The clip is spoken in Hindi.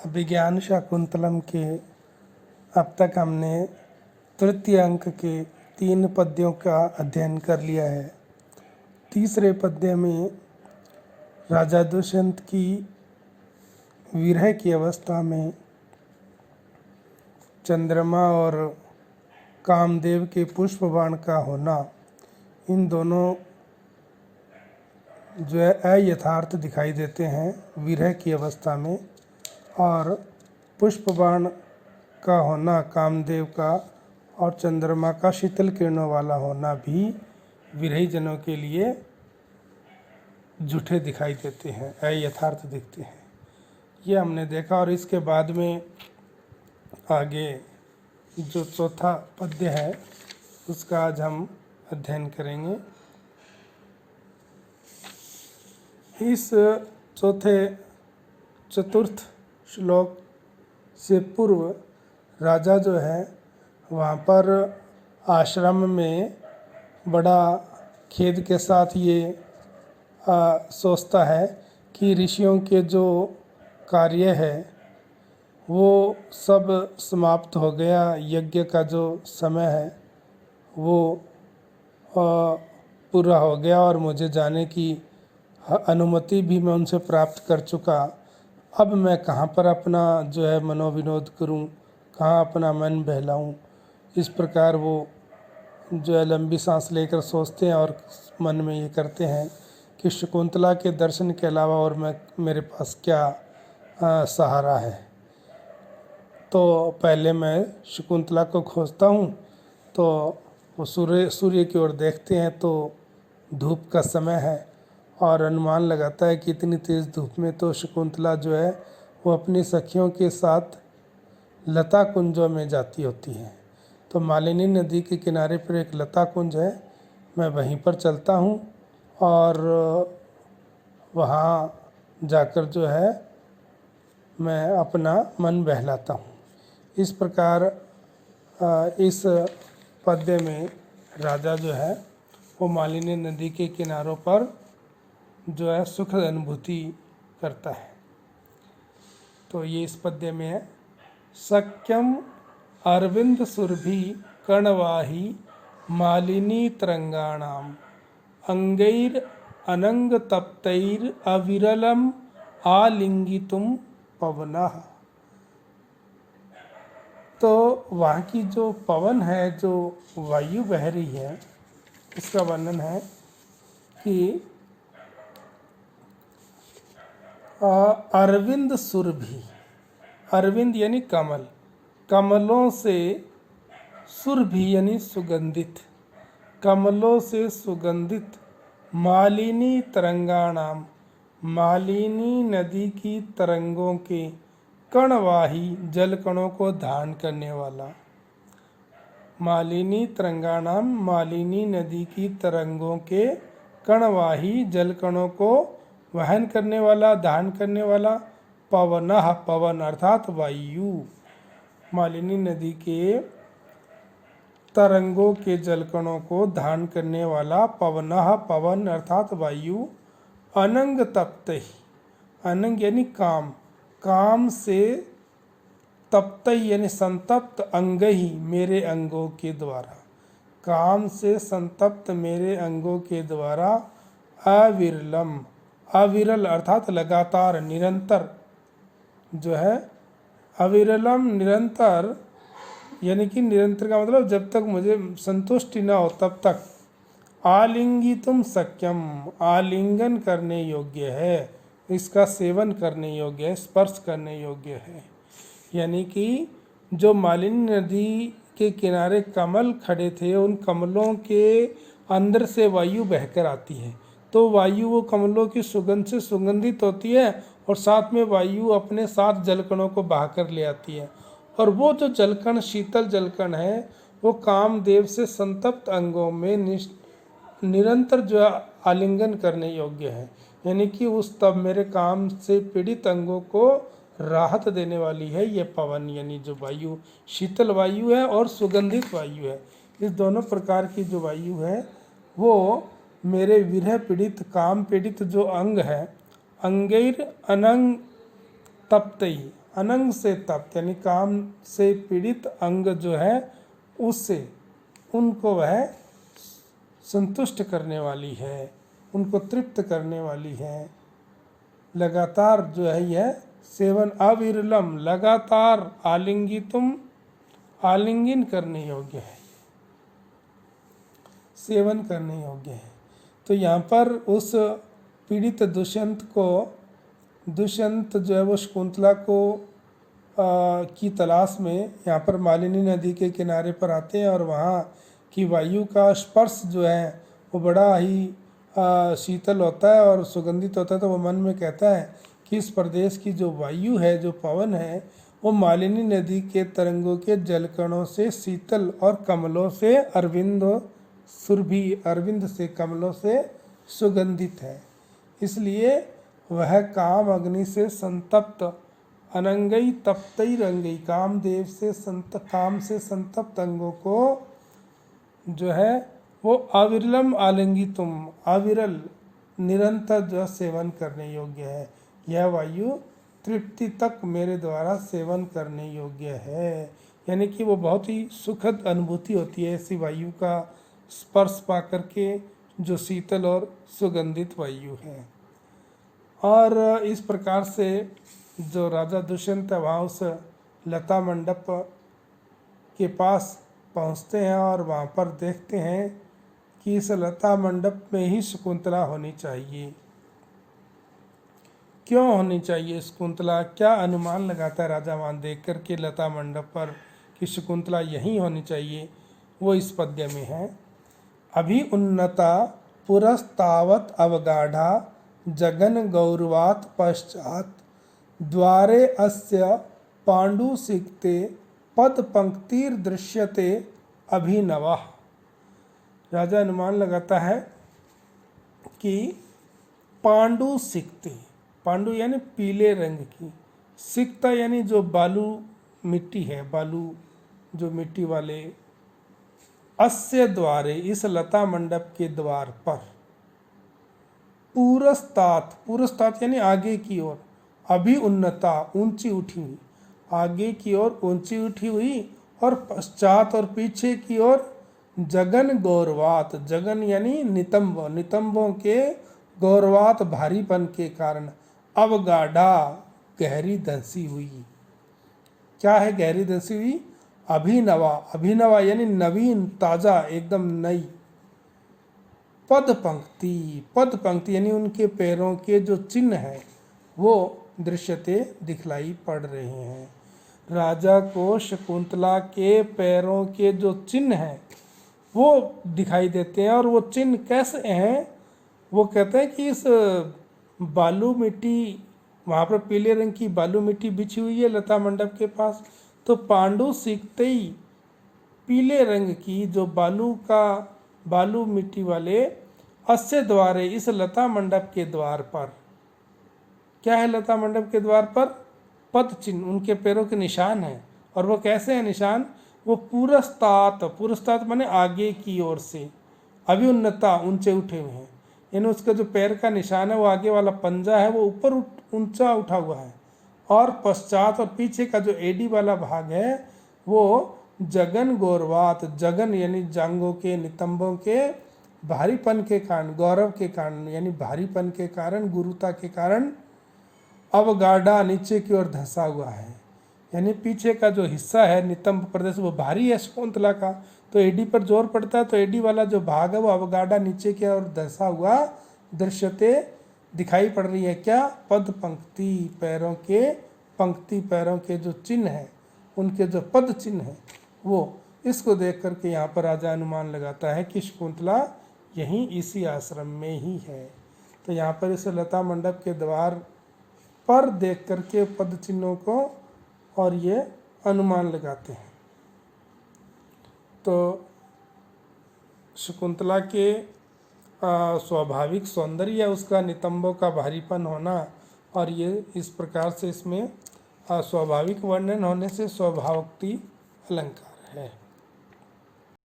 विज्ञान शाकुंतलम के अब तक हमने तृतीय अंक के 3 पद्यों का अध्ययन कर लिया है। तीसरे पद्य में राजा दुष्यंत की विरह की अवस्था में चंद्रमा और कामदेव के पुष्प बाण का होना, इन दोनों जो है अयथार्थ दिखाई देते हैं विरह की अवस्था में, और पुष्प बाण का होना कामदेव का और चंद्रमा का शीतल किरणों वाला होना भी विरही जनों के लिए झूठे दिखाई देते हैं, अयथार्थ दिखते हैं। ये हमने देखा। और इसके बाद में आगे जो चौथा पद्य है उसका आज हम अध्ययन करेंगे। इस चतुर्थ श्लोक से पूर्व राजा जो है वहाँ पर आश्रम में बड़ा खेद के साथ ये सोचता है कि ऋषियों के जो कार्य है वो सब समाप्त हो गया, यज्ञ का जो समय है वो पूरा हो गया और मुझे जाने की अनुमति भी मैं उनसे प्राप्त कर चुका। अब मैं कहाँ पर अपना जो है मनोविनोद करूँ, कहाँ अपना मन बहलाऊँ। इस प्रकार वो जो है लंबी सांस लेकर सोचते हैं और मन में ये करते हैं कि शकुंतला के दर्शन के अलावा और मेरे पास क्या सहारा है। तो पहले मैं शकुंतला को खोजता हूँ। तो वो सूर्य की ओर देखते हैं तो धूप का समय है और अनुमान लगाता है कि इतनी तेज़ धूप में तो शकुंतला जो है वो अपनी सखियों के साथ लता कुंजों में जाती होती हैं। तो मालिनी नदी के किनारे पर एक लता कुंज है, मैं वहीं पर चलता हूँ और वहाँ जाकर जो है मैं अपना मन बहलाता हूँ। इस प्रकार इस पद्य में राजा जो है वो मालिनी नदी के किनारों पर जो है सुख अनुभूति करता है। तो ये इस पद्य में है। सक्यम अरविंद सुरभि कर्णवाही मालिनी तरंगाणाम अंगैर अनंग तप्तैर अविरलम आलिंगितुम पवनः। तो वहाँ की जो पवन है, जो वायु बह रही है, उसका वर्णन है कि अरविंद सुरभि, अरविंद यानी कमल, कमलों से सुरभि यानी सुगंधित, कमलों से सुगंधित मालिनी तरंगाणाम, मालिनी नदी की तरंगों के कणवाही जल कणों को धारण करने वाला, मालिनी तरंगाणाम मालिनी नदी की तरंगों के कणवाही जल कणों को वहन करने वाला, धारण करने वाला, पवनः पवन अर्थात वायु, मालिनी नदी के तरंगों के जलकणों को धारण करने वाला पवनः पवन अर्थात वायु, अनंग तप्तहि, अनंग यानी काम, काम से तप्तहि यानी संतप्त अंग ही मेरे अंगों के द्वारा, काम से संतप्त मेरे अंगों के द्वारा अविरलम, अविरल अर्थात लगातार निरंतर जो है, अविरलम निरंतर यानी कि निरंतर का मतलब जब तक मुझे संतुष्टि ना हो तब तक, आलिंगितुम सक्यम आलिंगन करने योग्य है, इसका सेवन करने योग्य है, स्पर्श करने योग्य है। यानी कि जो मालिनी नदी के किनारे कमल खड़े थे, उन कमलों के अंदर से वायु बहकर आती है, तो वायु वो कमलों की सुगंध से सुगंधित होती है और साथ में वायु अपने साथ जलकणों को बहाकर ले आती है। और वो जो जलकण शीतल जलकण है वो कामदेव से संतप्त अंगों में निरंतर जो आलिंगन करने योग्य है। यानी कि उस तब मेरे काम से पीड़ित अंगों को राहत देने वाली है ये पवन, यानी जो वायु शीतल वायु है और सुगंधित वायु है। इस दोनों प्रकार की जो वायु है वो मेरे विरह पीड़ित काम पीड़ित जो अंग है, अंगैर अनंग तप्तई, अनंग से तप्त यानी काम से पीड़ित अंग जो है उससे उनको वह संतुष्ट करने वाली है, उनको तृप्त करने वाली है। लगातार जो है यह सेवन अविरलम लगातार आलिंगितुम आलिंगन करने योग्य है, सेवन करने योग्य है। तो यहाँ पर उस पीड़ित दुष्यंत जो है वो शकुंतला को की तलाश में यहाँ पर मालिनी नदी के किनारे पर आते हैं और वहाँ की वायु का स्पर्श जो है वो बड़ा ही शीतल होता है और सुगंधित होता है। तो वो मन में कहता है कि इस प्रदेश की जो वायु है, जो पवन है, वो मालिनी नदी के तरंगों के जलकणों से शीतल और कमलों से अरविंद से कमलों से सुगंधित है। इसलिए वह काम अग्नि से संतप्त अनंगई तप्तई रंगई कामदेव से काम से संतप्त अंगों को जो है वो अविरलम आलिंगितुम अविरल निरंतर जो सेवन करने योग्य है। यह वायु तृप्ति तक मेरे द्वारा सेवन करने योग्य है, यानी कि वो बहुत ही सुखद अनुभूति होती है ऐसी वायु का स्पर्श पा करके, जो शीतल और सुगंधित वायु है। और इस प्रकार से जो राजा दुष्यंत वहाँ उस लता मंडप के पास पहुँचते हैं और वहाँ पर देखते हैं कि इस लता मंडप में ही शकुंतला होनी चाहिए। क्यों होनी चाहिए शकुंतला? क्या अनुमान लगाता है राजा वहाँ देख कर के लता मंडप पर कि शकुंतला यहीं होनी चाहिए? वो इस पद्य में है। अभि उन्नता पुरस्तावत अवगाढ़ा जगन गौरवात् पश्चात द्वारे अस्य पाण्डुसिक्ते पद पंक्तिर दृश्यते अभिनवः। राजा अनुमान लगाता है कि पांडु सिक्ते, पांडु यानी पीले रंग की, सिक्ता यानी जो बालू मिट्टी है, बालू जो मिट्टी वाले, अस्य द्वारे इस लता मंडप के द्वार पर, पूरस्तात यानी आगे की ओर, अभी उन्नता ऊंची उठी हुई, आगे की ओर ऊंची उठी हुई, और पश्चात और पीछे की ओर जगन गौरवात, जगन यानी नितंब, नितंबों के गौरवात भारीपन के कारण, अवगाढ़ा गहरी धंसी हुई। क्या है गहरी धंसी हुई? अभिनवा, अभिनवा यानी नवीन ताजा एकदम नई। पद पंक्ति यानी उनके पैरों के जो चिन्ह हैं वो दृश्यते दिखलाई पड़ रहे हैं। राजा को शकुंतला के पैरों के जो चिन्ह हैं वो दिखाई देते हैं। और वो चिन्ह कैसे हैं? वो कहते हैं कि इस बालू मिट्टी, वहाँ पर पीले रंग की बालू मिट्टी बिछी हुई है लता मंडप के पास, तो पांडु सीखते ही पीले रंग की जो बालू मिट्टी वाले अस्य द्वारे इस लता मंडप के द्वार पर, क्या है लता मंडप के द्वार पर? पद चिन्ह, उनके पैरों के निशान हैं। और वो कैसे हैं निशान? वो पुरस्तात माने आगे की ओर से, अभी उन्नता ऊंचे उठे हुए हैं, यानी उसका जो पैर का निशान है वो आगे वाला पंजा है वो ऊपर ऊंचा उठा हुआ है, और पश्चात और पीछे का जो एडी वाला भाग है वो जगन गौरवात, जगन यानी जांघों के नितंबों के भारीपन के कारण, गौरव के कारण यानी भारीपन के कारण, गुरुता के कारण अवगाढ़ा नीचे की ओर धंसा हुआ है, यानी पीछे का जो हिस्सा है नितंब प्रदेश वो भारी है शकुंतला का, तो एडी पर जोर पड़ता है, तो एडी वाला जो भाग है वो अवगाढ़ा नीचे की ओर धंसा हुआ दृश्यते दिखाई पड़ रही है। क्या? पद पंक्ति पैरों के, पंक्ति पैरों के जो चिन्ह हैं, उनके जो पद चिन्ह हैं वो, इसको देख करके यहाँ पर राजा अनुमान लगाता है कि शकुंतला यहीं इसी आश्रम में ही है। तो यहाँ पर इस लता मंडप के द्वार पर देख करके पद चिन्हों को और ये अनुमान लगाते हैं। तो शकुंतला के स्वाभाविक सौंदर्य, उसका नितंबों का भारीपन होना, और ये इस प्रकार से इसमें स्वाभाविक वर्णन होने से स्वभावोक्ति अलंकार है।